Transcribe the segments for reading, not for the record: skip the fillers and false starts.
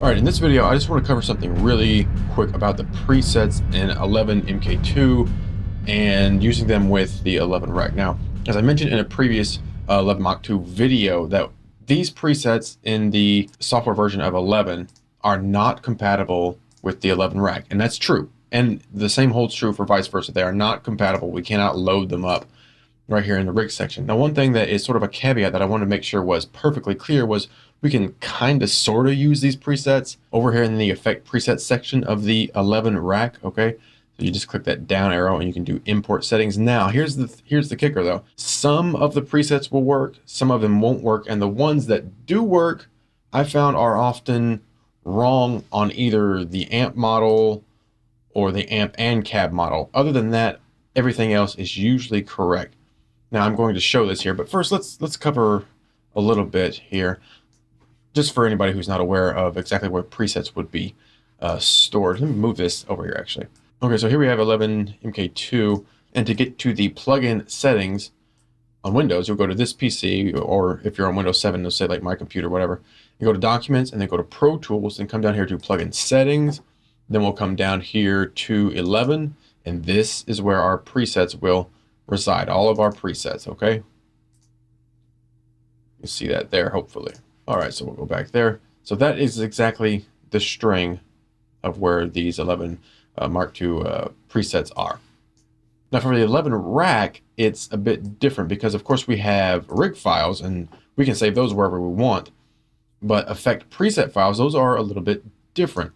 All right, in this video, I just want to cover something really quick about the presets in 11 MK2 and using them with the 11 rack. Now, as I mentioned in a previous 11 Mach 2 video, that these presets in the software version of 11 are not compatible with the 11 rack, and that's true. And the same holds true for vice versa. They are not compatible. We cannot load them up right here in the rig section. Now, one thing that is sort of a caveat that I want to make sure was perfectly clear was we can kind of sort of use these presets over here in the effect presets section of the 11 rack. Okay, so you just click that down arrow and you can do import settings. Now here's the kicker though. Some of the presets will work, some of them won't work, and the ones that do work I found are often wrong on either the amp model or the amp and cab model. Other than that, everything else is usually correct. Now I'm going to show this here, but first let's cover a little bit here, just for anybody who's not aware of exactly where presets would be stored. Let me move this over here actually. Okay, so here we have 11 MK2, and to get to the plugin settings on Windows, you'll go to this PC, or if you're on Windows 7, you'll say like my computer, whatever. You go to Documents, and then go to Pro Tools, and come down here to Plugin Settings. Then we'll come down here to 11, and this is where our presets will reside, all of our presets, okay? You see that there, hopefully. All right, so we'll go back there. So that is exactly the string of where these 11 Mark II presets are. Now for the 11 rack, it's a bit different because of course we have rig files and we can save those wherever we want, but effect preset files, those are a little bit different.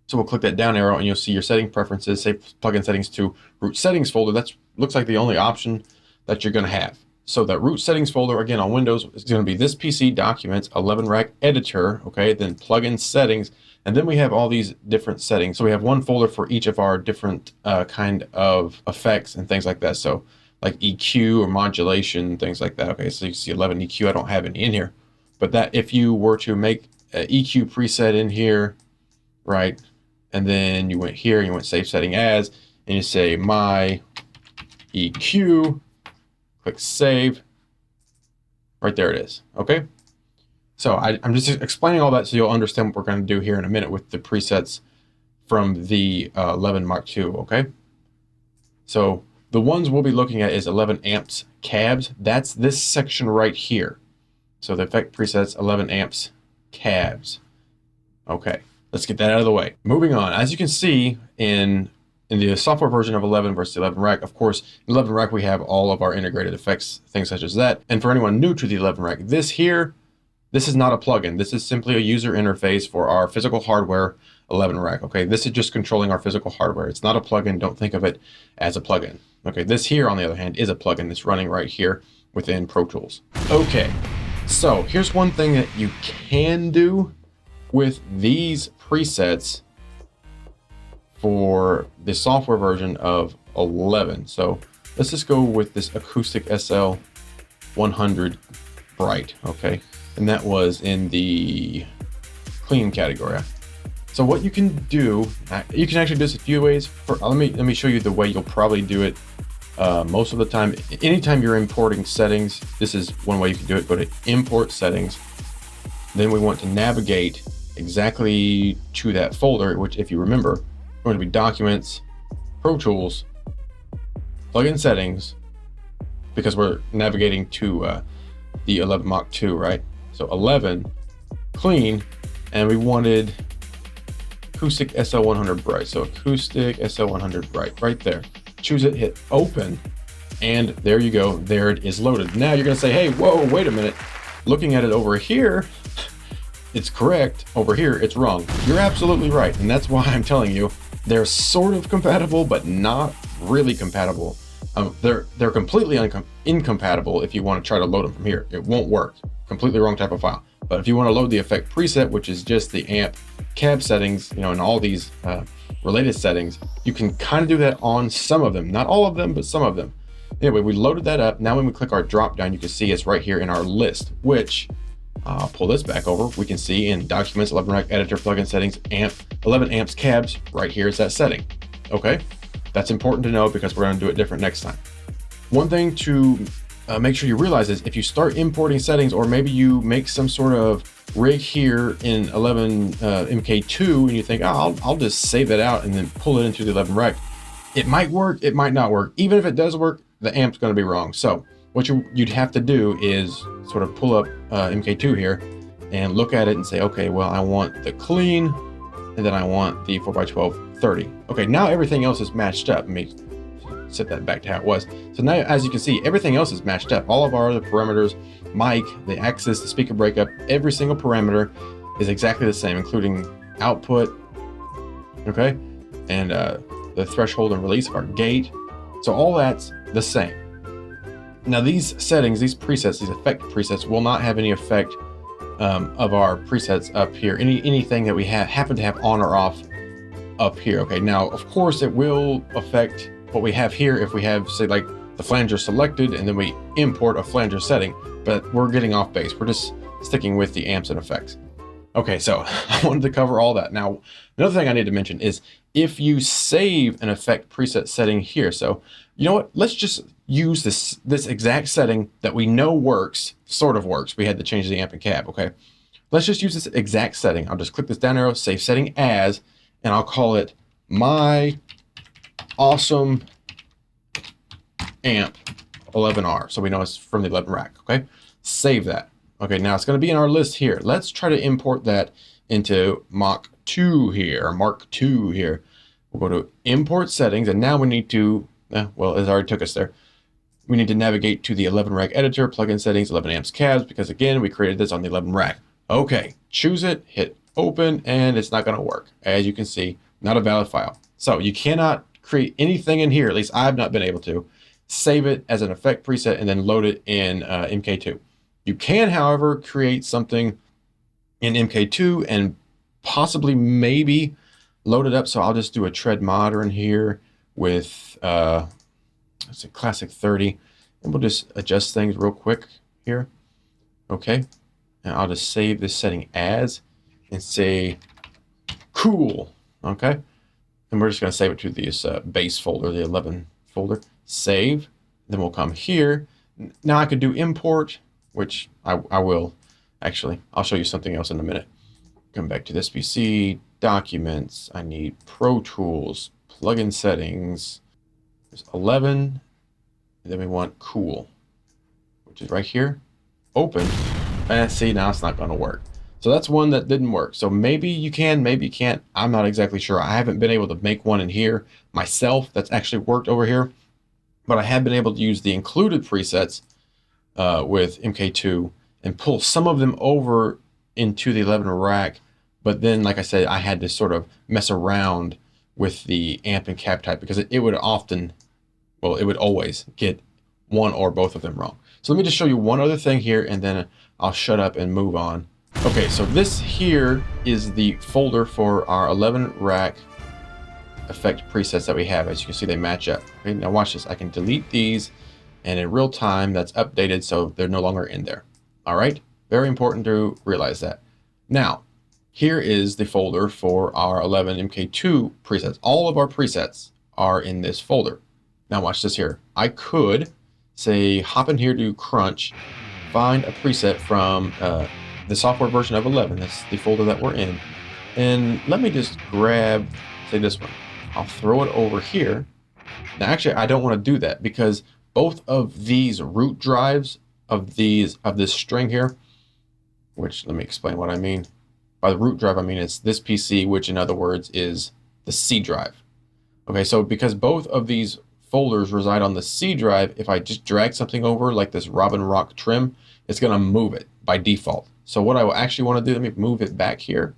So we'll click that down arrow and you'll see your setting preferences, save plugin settings to root settings folder. That's looks like the only option that you're going to have. So that root settings folder, again on Windows, is going to be this PC, Documents, 11 rack editor, okay, then plugin settings, and then we have all these different settings. So we have one folder for each of our different kind of effects and things like that. So like EQ or modulation, things like that. Okay, so you see 11 EQ, I don't have any in here, but that if you were to make an EQ preset in here, right, and then you went here and you went save setting as, and you say my EQ, click save, right there it is, okay? So I'm just explaining all that so you'll understand what we're gonna do here in a minute with the presets from the 11 Mark II, okay? So the ones we'll be looking at is 11 amps cabs. That's this section right here. So the effect presets, 11 amps cabs, okay? Let's get that out of the way. Moving on, as you can see in the software version of 11 versus 11 rack, of course, in 11 rack we have all of our integrated effects, things such as that. And for anyone new to the 11 rack, this is not a plugin. This is simply a user interface for our physical hardware 11 rack, okay? This is just controlling our physical hardware. It's not a plugin. Don't think of it as a plugin. Okay, this here, on the other hand, is a plugin that's running right here within Pro Tools. Okay, so here's one thing that you can do with these presets for the software version of 11. So let's just go with this acoustic SL 100 bright, okay? And that was in the clean category. So what you can do, you can actually do this a few ways. Let me show you the way you'll probably do it most of the time. Anytime you're importing settings, this is one way you can do it. Go to import settings. Then we want to navigate exactly to that folder, which if you remember, going to be Documents, Pro Tools, Plugin Settings, because we're navigating to the 11 Mach 2, right? So 11, clean, and we wanted acoustic SL100 bright. So acoustic SL100 bright, right there. Choose it, hit open, and there you go. There it is loaded. Now you're gonna say, hey, whoa, wait a minute. Looking at it over here, it's correct. Over here, it's wrong. You're absolutely right, and that's why I'm telling you, they're sort of compatible, but not really compatible. They're completely incompatible if you want to try to load them from here. It won't work. Completely wrong type of file. But if you want to load the effect preset, which is just the amp cab settings, you know, and all these related settings, you can kind of do that on some of them. Not all of them, but some of them. Anyway, we loaded that up. Now when we click our drop down, you can see it's right here in our list, which I'll pull this back over. We can see in Documents, 11 rack editor, plugin settings, amp, 11 amps cabs, right here is that setting. Okay, that's important to know because we're going to do it different next time. One thing to make sure you realize is if you start importing settings, or maybe you make some sort of rig here in 11 MK2 and you think, oh, I'll just save that out and then pull it into the 11 rec. It might work, it might not work. Even if it does work, the amp's going to be wrong. So what you'd have to do is sort of pull up MK2 here and look at it and say, okay, well, I want the clean, and then I want the 4x12 30. Okay, now everything else is matched up. Let me set that back to how it was. So now, as you can see, everything else is matched up. All of our other parameters, mic, the axis, the speaker breakup, every single parameter is exactly the same, including output, okay, and the threshold and release of our gate. So all that's the same. Now these settings, these presets, these effect presets will not have any effect of our presets up here. Anything that we happen to have on or off up here. Okay, now of course it will affect what we have here if we have, say, like the flanger selected and then we import a flanger setting, but we're getting off base. We're just sticking with the amps and effects. Okay, so I wanted to cover all that. Now, another thing I need to mention is if you save an effect preset setting here, so you know what, let's just use this exact setting that we know works, sort of works. We had to change the amp and cab, okay? Let's just use this exact setting. I'll just click this down arrow, save setting as, and I'll call it my awesome amp 11R. So we know it's from the 11 rack, okay? Save that. Okay, now it's going to be in our list here. Let's try to import that into Mach 2 here, Mark 2 here. We'll go to import settings, and now we need to, well, it already took us there. We need to navigate to the 11 rack editor, plugin settings, 11 amps cabs, because again, we created this on the 11 rack. Okay, choose it, hit open, and it's not going to work. As you can see, not a valid file. So you cannot create anything in here, at least I've not been able to, save it as an effect preset and then load it in MK2. You can, however, create something in MK2 and possibly maybe load it up. So I'll just do a tread modern here with it's a classic 30, and we'll just adjust things real quick here. Okay, and I'll just save this setting as and say cool. Okay, and we're just going to save it to this base folder, the 11 folder. Save. Then we'll come here. Now I could do import, which I will actually. I'll show you something else in a minute. Come back to this PC, documents. I need Pro Tools, plugin settings. There's 11, and then we want cool, which is right here. Open, and see, now it's not going to work. So that's one that didn't work. So maybe you can, maybe you can't. I'm not exactly sure. I haven't been able to make one in here myself that's actually worked over here, but I have been able to use the included presets with MK2 and pull some of them over into the 11 rack. But then, like I said, I had to sort of mess around with the amp and cab type because it would often, well, it would always get one or both of them wrong. So let me just show you one other thing here, and then I'll shut up and move on. Okay, so this here is the folder for our 11 rack effect presets that we have. As you can see, they match up. Okay, now watch this. I can delete these, and in real time, that's updated, so they're no longer in there. All right, very important to realize that. Now, here is the folder for our 11 MK2 presets. All of our presets are in this folder. Now watch this here. I could say hop in here to Crunch, find a preset from the software version of 11. That's the folder that we're in. And let me just grab, say, this one. I'll throw it over here. Now actually, I don't want to do that because both of these root drives of this string here, which let me explain what I mean. By the root drive, I mean it's this PC, which in other words is the C drive. Okay, so because both of these folders reside on the C drive, if I just drag something over like this Robin Rock trim, it's going to move it by default. So what I will actually want to do, let me move it back here.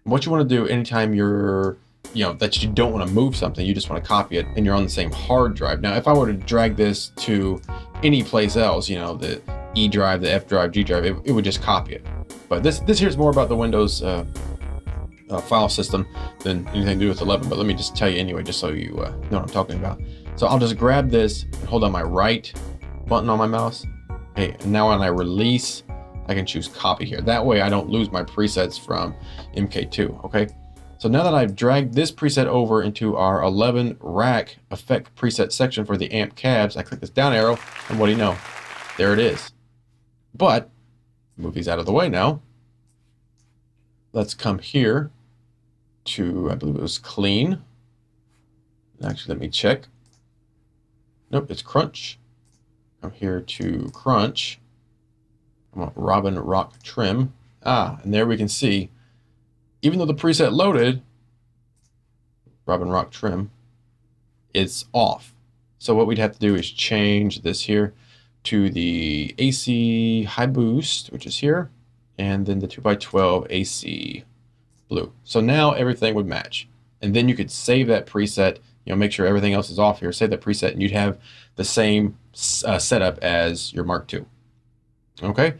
What you want to do anytime you're, that you don't want to move something, you just want to copy it and you're on the same hard drive. Now, if I were to drag this to any place else, the E drive, the F drive, G drive, it would just copy it. But this here's more about the Windows file system than anything to do with 11. But let me just tell you anyway, just so you know what I'm talking about. So I'll just grab this and hold down my right button on my mouse. Okay, and now when I release, I can choose copy here. That way I don't lose my presets from MK2, okay? So now that I've dragged this preset over into our 11 rack effect preset section for the amp cabs, I click this down arrow, and what do you know? There it is. But move these out of the way now. let's come here to, I believe it was clean. Actually, let me check. Nope, it's crunch. Come here to crunch. I want Robin Rock trim. And there we can see, even though the preset loaded, Robin Rock trim, it's off. So what we'd have to do is change this here to the AC high boost, which is here, and then the 2x12 AC blue. So now everything would match. And then you could save that preset, make sure everything else is off here, save that preset, and you'd have the same setup as your Mark II. Okay?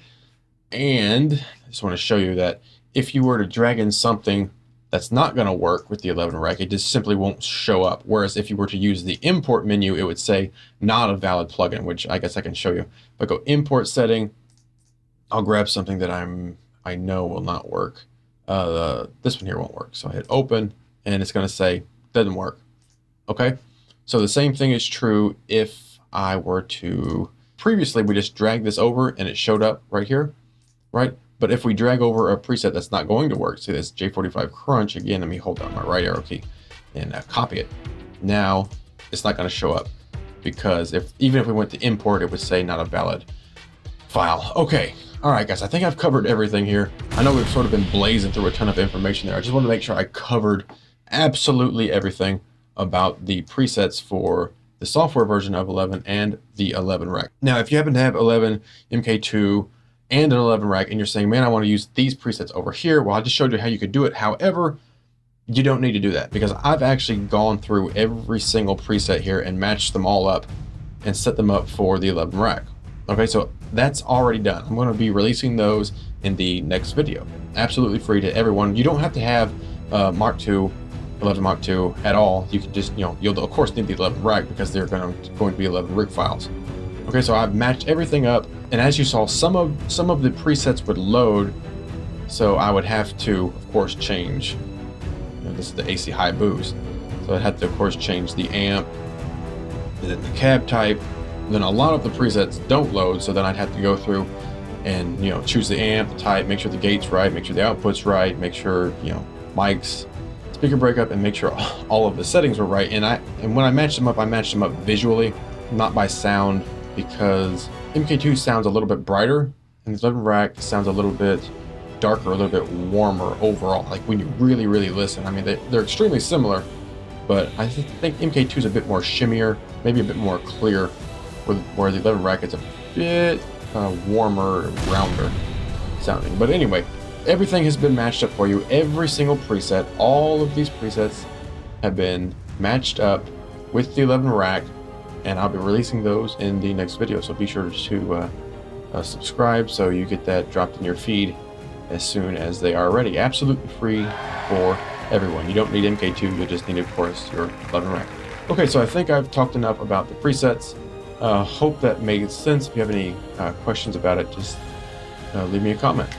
And I just want to show you that if you were to drag in something that's not going to work with the 11 rack, it just simply won't show up. Whereas if you were to use the import menu, it would say not a valid plugin, which I guess I can show you. If I go import setting, I'll grab something that I know will not work. This one here won't work. So I hit open and it's going to say doesn't work. Okay. So the same thing is true if I were to, previously we just dragged this over and it showed up right here, right? But if we drag over a preset that's not going to work, see this J45 crunch, again, let me hold down my right arrow key and copy it. Now it's not going to show up because even if we went to import, it would say not a valid file. Okay. All right, guys, I think I've covered everything here. I know we've sort of been blazing through a ton of information there. I just want to make sure I covered absolutely everything about the presets for the software version of 11 and the 11 rack. Now, if you happen to have 11 MK2 and an 11 rack and you're saying, man, I want to use these presets over here, well, I just showed you how you could do it. However, you don't need to do that because I've actually gone through every single preset here and matched them all up and set them up for the 11 rack. Okay, so that's already done. I'm going to be releasing those in the next video. Absolutely free to everyone. You don't have to have Mark II, 11 Mark II at all. You can just, you'll of course need the 11 rack because they're going to be 11 rig files. Okay, so I've matched everything up, and as you saw, some of the presets would load, so I would have to, of course, change. This is the AC high boost, so I'd have to, of course, change the amp, and then the cab type. Then a lot of the presets don't load, so then I'd have to go through and choose the amp, the type, make sure the gate's right, make sure the output's right, make sure mics, speaker breakup, and make sure all of the settings were right. And when I matched them up visually, not by sound, because MK2 sounds a little bit brighter and the 11 rack sounds a little bit darker, a little bit warmer overall. Like when you really, really listen, I mean, they're extremely similar, but I think MK2 is a bit more shimmier, maybe a bit more clear, where the 11 rack is a bit warmer, rounder sounding. But anyway, everything has been matched up for you. Every single preset, all of these presets have been matched up with the 11 rack, and I'll be releasing those in the next video. So be sure to subscribe so you get that dropped in your feed as soon as they are ready. Absolutely free for everyone. You don't need MK2, you just need, of course, your 11 rack. Okay, so I think I've talked enough about the presets. Hope that made sense. If you have any questions about it, just leave me a comment.